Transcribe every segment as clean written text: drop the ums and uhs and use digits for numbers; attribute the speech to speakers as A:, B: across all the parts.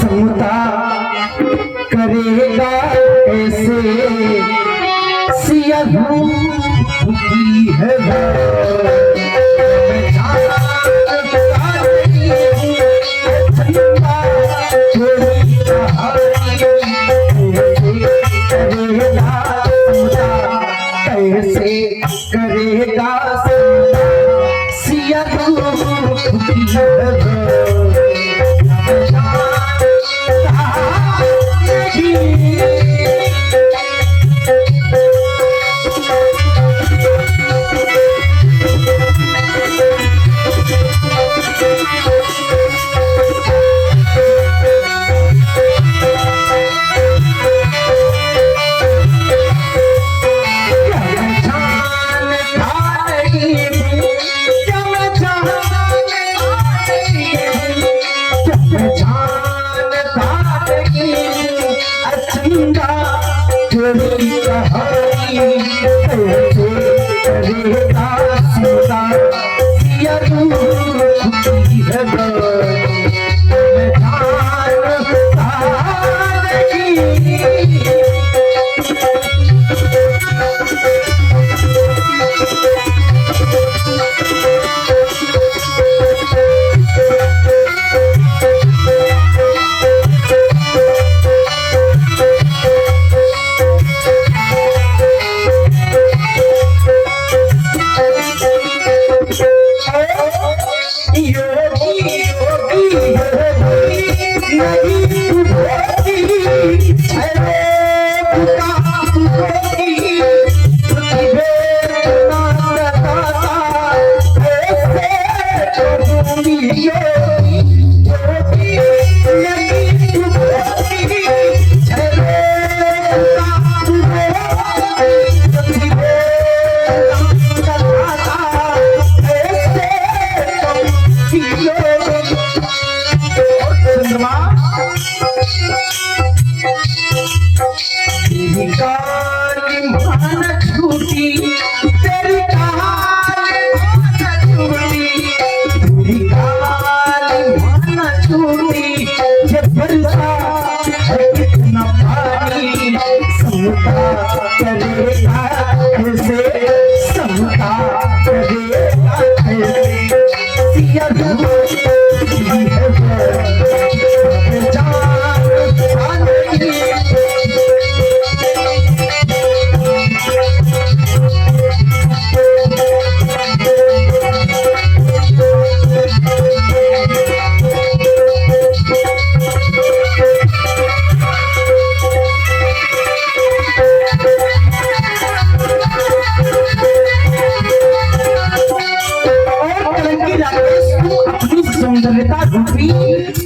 A: समता करेगा ऐसे सिया की है करेगा सिया की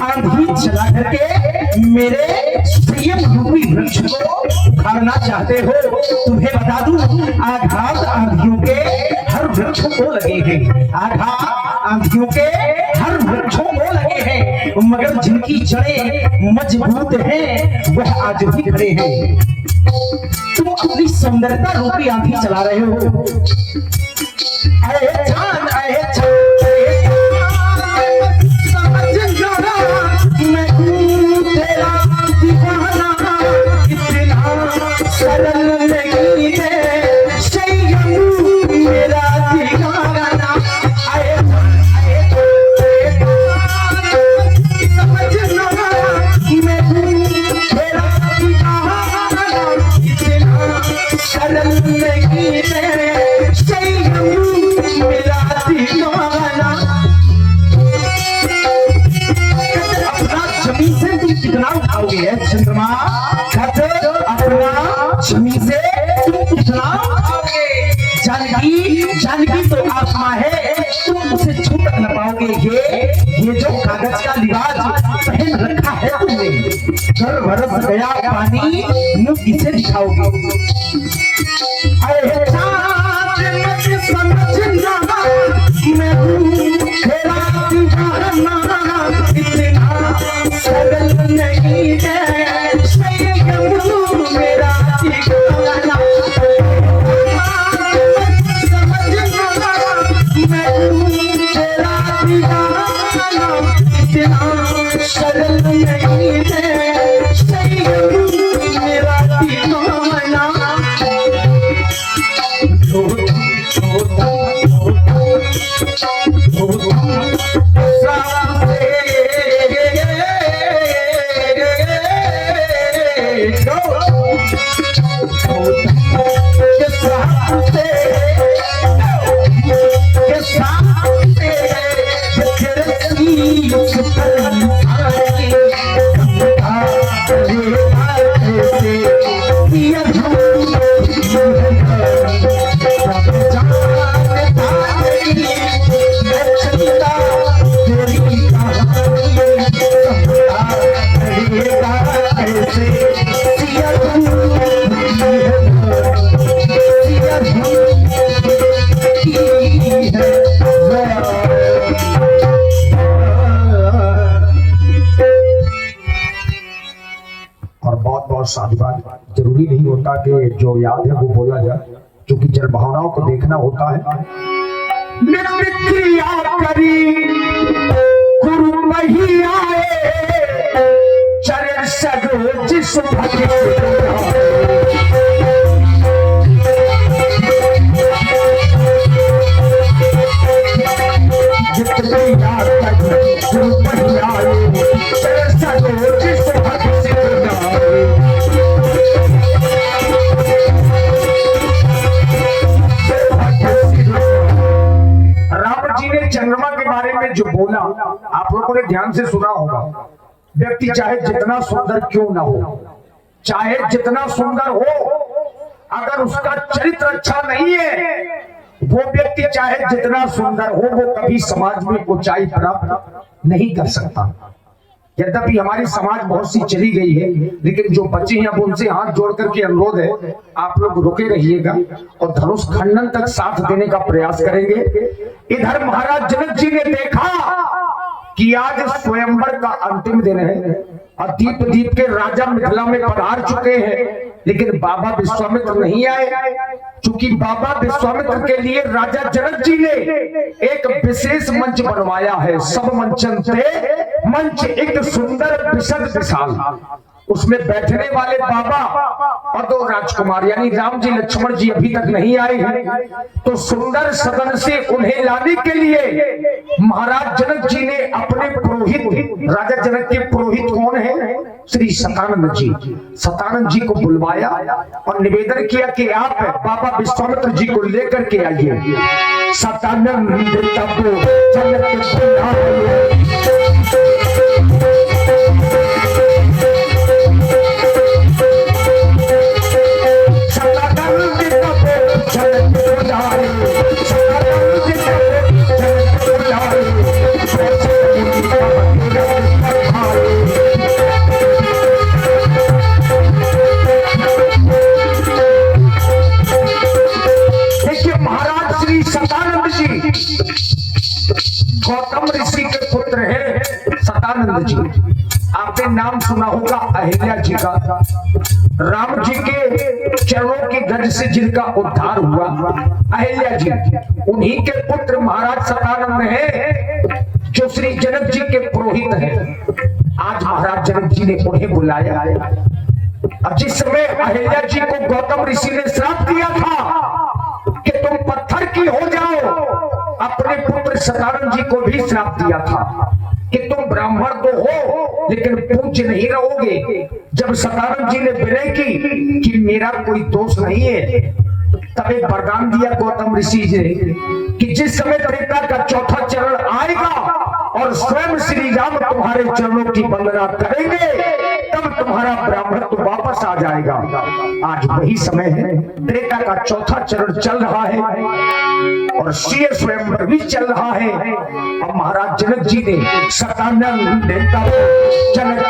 A: आंधी चला करके मेरे संयम रूपी वृक्ष को उखाड़ना चाहते हो। तुम्हें बता दूं, आघात आंधियों के हर वृक्षों को लगे हैं, आघात आंधियों के हर वृक्षों को लगे हैं, मगर जिनकी जड़ें मजबूत हैं वह आज भी खड़े हैं। तुम अपनी सुंदरता रूपी आंधी चला रहे हो। चंद्रमा अपना जमीन से तुम इतना जानकी तो आत्मा है, तुम उसे छू तक न पाओगे। ये जो कागज का लिबास पहन रखा है तुमने, घर बरस गया पानी मुंह किसे दिखाओगे? मैं सरल नहीं है मेरा ठिकाना, समझना मैं तेरा ठिकाना, इतना सरल नहीं
B: और साथ बात जरूरी नहीं होता कि जो याद है वो बोला जाए, क्योंकि जल भावनाओं को देखना होता है।
A: क्रिया करी गुरु नहीं आए, चरण सरोज सुभगे जितने याद करी गुरु नहीं आए, चरण सरोज सुभगे चंद्रमा के बारे में जो बोला आप लोगों ने ध्यान से सुना होगा। व्यक्ति चाहे जितना सुंदर क्यों ना हो, चाहे जितना सुंदर हो, अगर उसका चरित्र अच्छा नहीं है, वो व्यक्ति चाहे जितना सुंदर हो वो कभी समाज में ऊंचाई प्राप्त नहीं कर सकता। यद्यपि हमारी समाज बहुत सी चली गई है, लेकिन जो बच्चे हैं अब उनसे हाथ जोड़ करके अनुरोध है, आप लोग रुके रहिएगा और धनुष खंडन तक साथ देने का प्रयास करेंगे। इधर महाराज जनक जी ने देखा कि आज स्वयंवर का अंतिम दिन है और दीप के राजा मिथिला में पधार चुके हैं, लेकिन बाबा विश्वामित्र नहीं आए। क्योंकि बाबा विश्वामित्र के लिए राजा जनक जी ने एक विशेष मंच बनवाया है। सब मंचन थे मंच एक सुंदर विशद विशाल, उसमें बैठने वाले बाबा और दो राजकुमार यानी राम जी लक्ष्मण जी अभी तक नहीं आए हैं, तो सुंदर सदन से उन्हें लाने के लिए महाराज जनक जी ने अपने पुरोहित, राजा जनक के पुरोहित कौन है, श्री सतानंद जी, सतानंद जी को बुलवाया और निवेदन किया कि आप बाबा विश्वामित्र जी को लेकर के आइए। सतानंद तब जनक गौतम ऋषि के पुत्र हैं सतानंद जी। आपने नाम सुना होगा अहिल्या जी का, राम जी के चरणों की गंज से जिनका उद्धार हुआ अहिल्या जी, उन्हीं के पुत्र महाराज सतानंद हैं जो श्री जनक जी के पुरोहित हैं। आज महाराज जनक जी ने उन्हें बुलाया। अब जिस समय अहिल्या जी को गौतम ऋषि ने श्राप दिया था कि तुम पत्थर की हो जाओ, अपने पुत्र सतानंद जी को भी श्राप दिया था कि तुम ब्राह्मण तो हो लेकिन पूज्य नहीं रहोगे। जब सतानंद जी ने विनय की कि मेरा कोई दोष नहीं है, तब एक वरदान दिया गौतम ऋषि जी कि जिस समय त्रेता का चौथा चरण आएगा और स्वयं श्री राम तुम्हारे चरणों की वंदना करेंगे, तब तुम्हारा ब्राह्मण तो वापस आ जाएगा। आज वही समय है, त्रेता का चौथा चरण चल रहा है और सीए स्वयंवर भी चल रहा है। और महाराज जनक जी ने सतानंद जनक